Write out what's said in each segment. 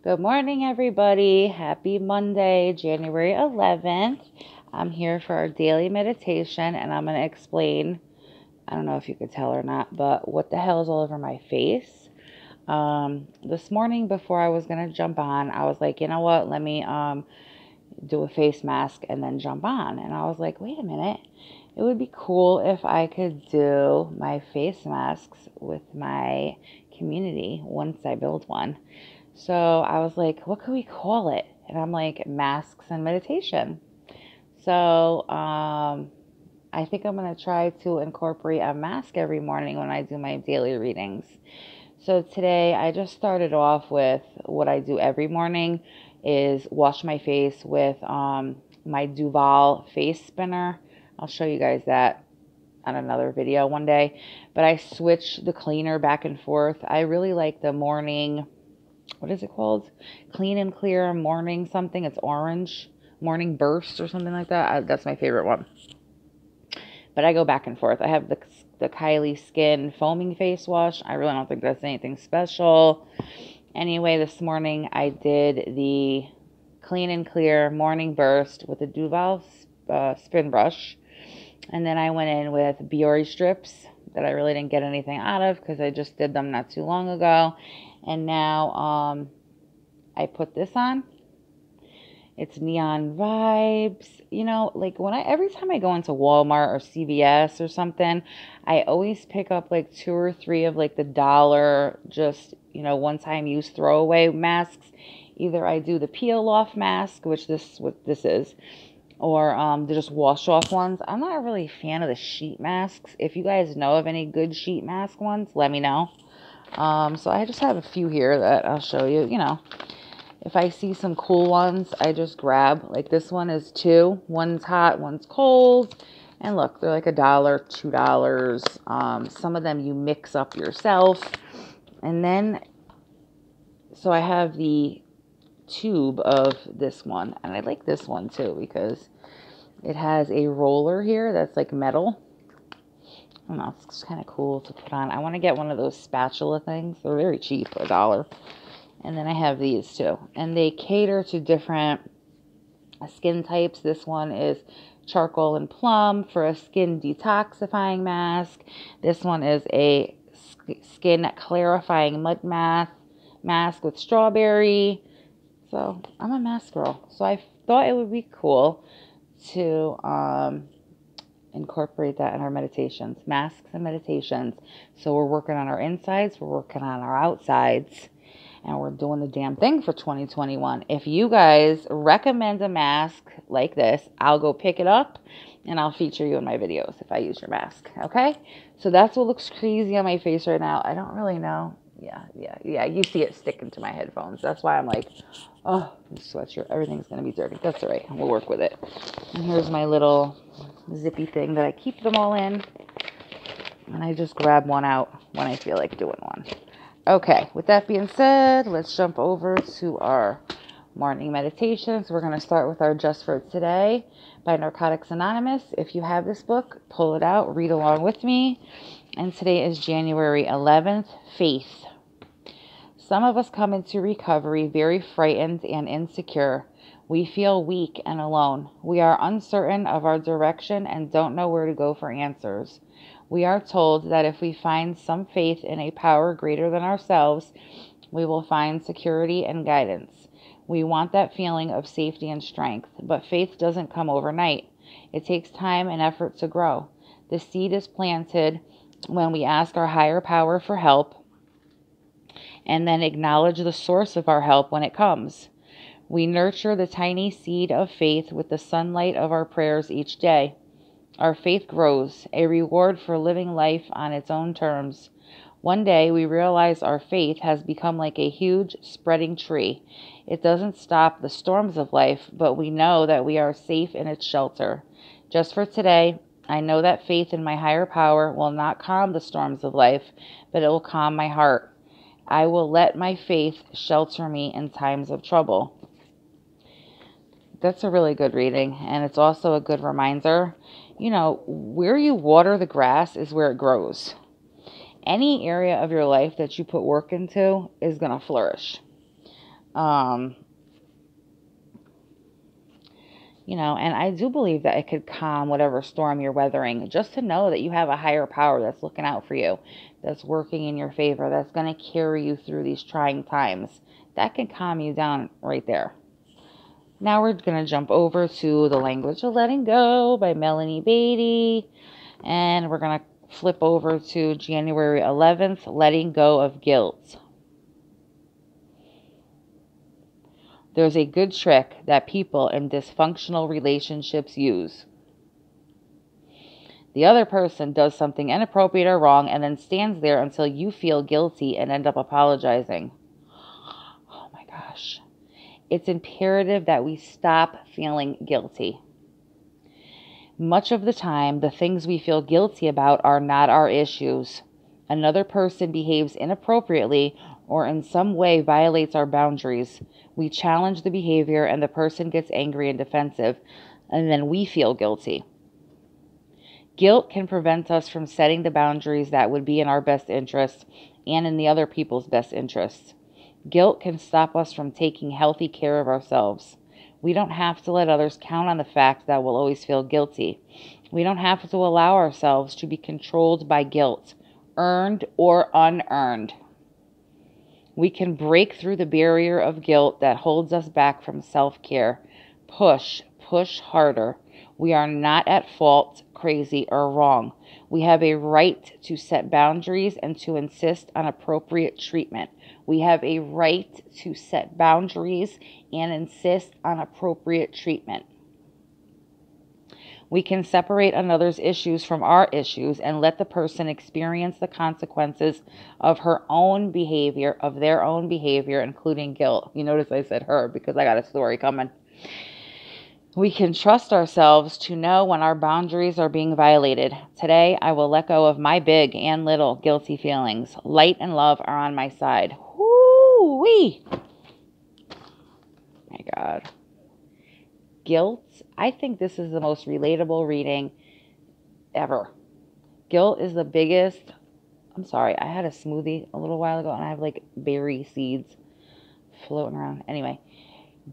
Good morning, everybody. Happy Monday, January 11th. I'm here for our daily meditation, and I'm going to explain, I don't know if you could tell or not, but what the hell is all over my face. This morning before I was going to jump on, I was like, you know what, let me do a face mask and then jump on. And I was like, wait a minute. It would be cool if I could do my face masks with my community once I build one. So I was like, what could we call it? And I'm like, masks and meditation. So I think I'm going to try to incorporate a mask every morning when I do my daily readings. So today I just started off with what I do every morning is wash my face with my Duval face spinner. I'll show you guys that on another video one day. But I switch the cleaner back and forth. I really like the morning, what is it called? Clean and Clear morning something. It's orange. Morning Burst or something like that. That's my favorite one. But I go back and forth. I have the Kylie Skin foaming face wash. I really don't think that's anything special. Anyway, this morning I did the Clean and Clear Morning Burst with the Duval spin brush. And then I went in with Biore strips that I really didn't get anything out of because I just did them not too long ago. And now I put this on. It's Neon Vibes. You know, like every time I go into Walmart or CVS or something, I always pick up like 2 or 3 of like the dollar, just, one-time use throwaway masks. Either I do the peel-off mask, which what this is, or the just wash-off ones. I'm not really a fan of the sheet masks. If you guys know of any good sheet mask ones, let me know. So I just have a few here that I'll show you. If I see some cool ones, I just grab. Like this one is 2. One's hot, one's cold. And look, they're like $1, $2. Some of them you mix up yourself. And then, so I have the tube of this one. And I like this one too because it has a roller here that's like metal. I don't know, it's kind of cool to put on. I want to get one of those spatula things. They're very cheap, $1. And then I have these too. And they cater to different skin types. This one is charcoal and plum for a skin detoxifying mask. This one is a skin clarifying mud mask with strawberry. So I'm a mask girl. So I thought it would be cool to incorporate that in our meditations. Masks and meditations. So we're working on our insides. We're working on our outsides. And we're doing the damn thing for 2021. If you guys recommend a mask like this, I'll go pick it up and I'll feature you in my videos if I use your mask. Okay? So that's what looks crazy on my face right now. I don't really know. Yeah. You see it sticking to my headphones. That's why I'm like, oh, this sweatshirt. Everything's going to be dirty. That's all right. We'll work with it. And here's my little zippy thing that I keep them all in. And I just grab one out when I feel like doing one. Okay, with that being said, let's jump over to our morning meditations. We're going to start with our Just for Today by Narcotics Anonymous. If you have this book, pull it out, read along with me. And today is January 11th, Faith. Some of us come into recovery very frightened and insecure. We feel weak and alone. We are uncertain of our direction and don't know where to go for answers. We are told that if we find some faith in a power greater than ourselves, we will find security and guidance. We want that feeling of safety and strength, but faith doesn't come overnight. It takes time and effort to grow. The seed is planted when we ask our higher power for help and then acknowledge the source of our help when it comes. We nurture the tiny seed of faith with the sunlight of our prayers each day. Our faith grows, a reward for living life on its own terms. One day, we realize our faith has become like a huge, spreading tree. It doesn't stop the storms of life, but we know that we are safe in its shelter. Just for today, I know that faith in my higher power will not calm the storms of life, but it will calm my heart. I will let my faith shelter me in times of trouble. That's a really good reading, and it's also a good reminder. Where you water the grass is where it grows. Any area of your life that you put work into is going to flourish. Um, and I do believe that it could calm whatever storm you're weathering, just to know that you have a higher power that's looking out for you, that's working in your favor, that's going to carry you through these trying times. That can calm you down right there. Now we're going to jump over to The Language of Letting Go by Melanie Beatty. And we're going to flip over to January 11th, Letting Go of Guilt. There's a good trick that people in dysfunctional relationships use. The other person does something inappropriate or wrong and then stands there until you feel guilty and end up apologizing. Oh my gosh. It's imperative that we stop feeling guilty. Much of the time, the things we feel guilty about are not our issues. Another person behaves inappropriately or in some way violates our boundaries. We challenge the behavior and the person gets angry and defensive, and then we feel guilty. Guilt can prevent us from setting the boundaries that would be in our best interests and in the other people's best interests. Guilt can stop us from taking healthy care of ourselves. We don't have to let others count on the fact that we'll always feel guilty. We don't have to allow ourselves to be controlled by guilt, earned or unearned. We can break through the barrier of guilt that holds us back from self-care. Push harder. We are not at fault, crazy, or wrong. We have a right to set boundaries and to insist on appropriate treatment. We have a right to set boundaries and insist on appropriate treatment. We can separate another's issues from our issues and let the person experience the consequences of their own behavior, including guilt. You notice I said her because I got a story coming. We can trust ourselves to know when our boundaries are being violated. Today, I will let go of my big and little guilty feelings. Light and love are on my side. Woo-wee! My God. Guilt. I think this is the most relatable reading ever. Guilt is the biggest. I'm sorry, I had a smoothie a little while ago and I have like berry seeds floating around. Anyway,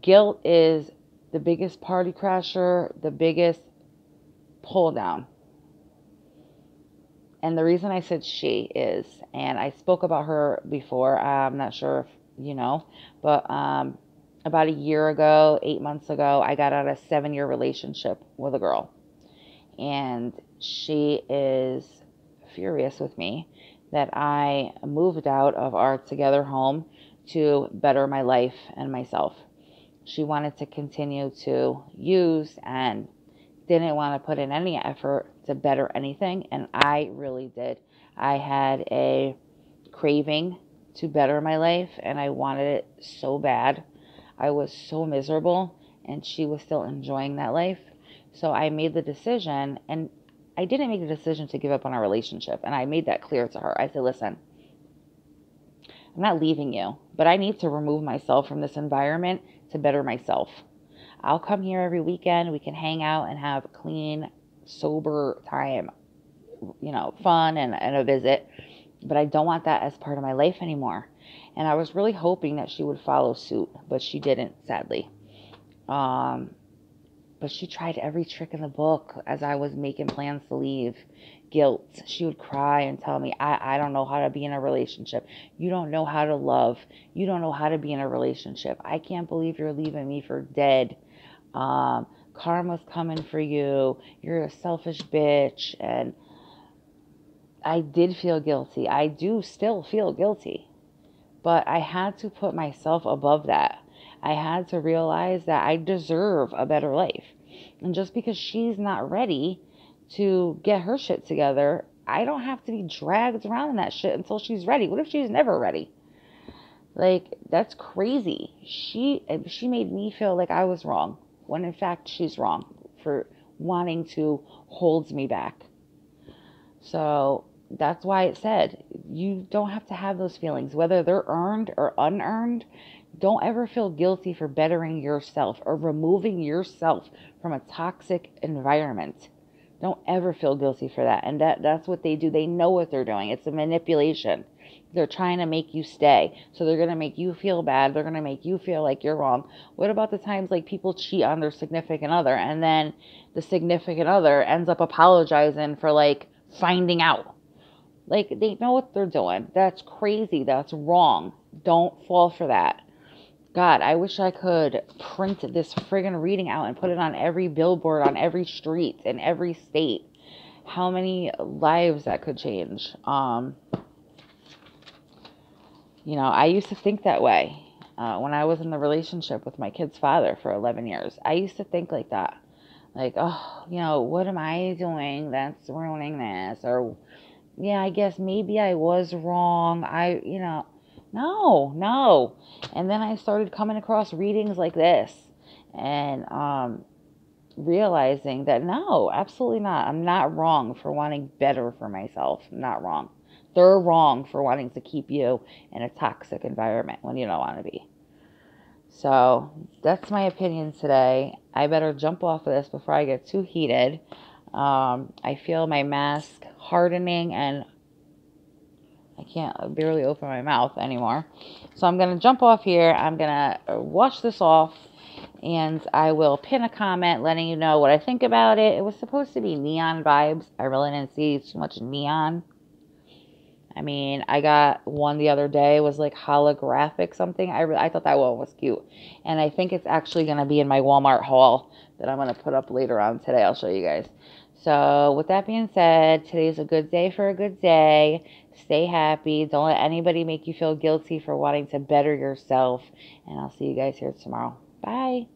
guilt is the biggest party crasher, the biggest pull down. And the reason I said she is, and I spoke about her before, I'm not sure if you know, but about a year ago, 8 months ago, I got out of a 7-year relationship with a girl. And she is furious with me that I moved out of our together home to better my life and myself. She wanted to continue to use and didn't want to put in any effort to better anything, and I really did. I had a craving to better my life, and I wanted it so bad. I was so miserable, and she was still enjoying that life. So I made the decision, and I didn't make the decision to give up on our relationship, and I made that clear to her. I said, listen, I'm not leaving you, but I need to remove myself from this environment to better myself. I'll come here every weekend. We can hang out and have a clean, sober time, fun and a visit. But I don't want that as part of my life anymore. And I was really hoping that she would follow suit, but she didn't, sadly. But she tried every trick in the book as I was making plans to leave. Guilt. She would cry and tell me, I don't know how to be in a relationship. You don't know how to love. You don't know how to be in a relationship. I can't believe you're leaving me for dead. Karma's coming for you. You're a selfish bitch. And I did feel guilty. I do still feel guilty. But I had to put myself above that. I had to realize that I deserve a better life. And just because she's not ready to get her shit together, I don't have to be dragged around in that shit until she's ready. What if she's never ready? Like, that's crazy. She made me feel like I was wrong, when in fact she's wrong for wanting to hold me back. So that's why it said, you don't have to have those feelings, whether they're earned or unearned. Don't ever feel guilty for bettering yourself or removing yourself from a toxic environment. Don't ever feel guilty for that. And that's what they do. They know what they're doing. It's a manipulation. They're trying to make you stay. So they're going to make you feel bad. They're going to make you feel like you're wrong. What about the times like people cheat on their significant other and then the significant other ends up apologizing for like finding out? Like, they know what they're doing. That's crazy. That's wrong. Don't fall for that. God, I wish I could print this friggin' reading out and put it on every billboard, on every street, in every state. How many lives that could change. I used to think that way when I was in the relationship with my kid's father for 11 years. I used to think like that. Like, oh, what am I doing that's ruining this? Or, yeah, I guess maybe I was wrong. No. And then I started coming across readings like this and realizing that no, absolutely not. I'm not wrong for wanting better for myself. I'm not wrong. They're wrong for wanting to keep you in a toxic environment when you don't want to be. So that's my opinion today. I better jump off of this before I get too heated. I feel my mask hardening and I can't barely open my mouth anymore. So I'm going to jump off here. I'm going to wash this off and I will pin a comment letting you know what I think about it. It was supposed to be neon vibes. I really didn't see too much neon. I mean, I got one the other day. It was like holographic something. I thought that one was cute. And I think it's actually going to be in my Walmart haul that I'm going to put up later on today. I'll show you guys. So with that being said, today's a good day for a good day. Stay happy. Don't let anybody make you feel guilty for wanting to better yourself. And I'll see you guys here tomorrow. Bye.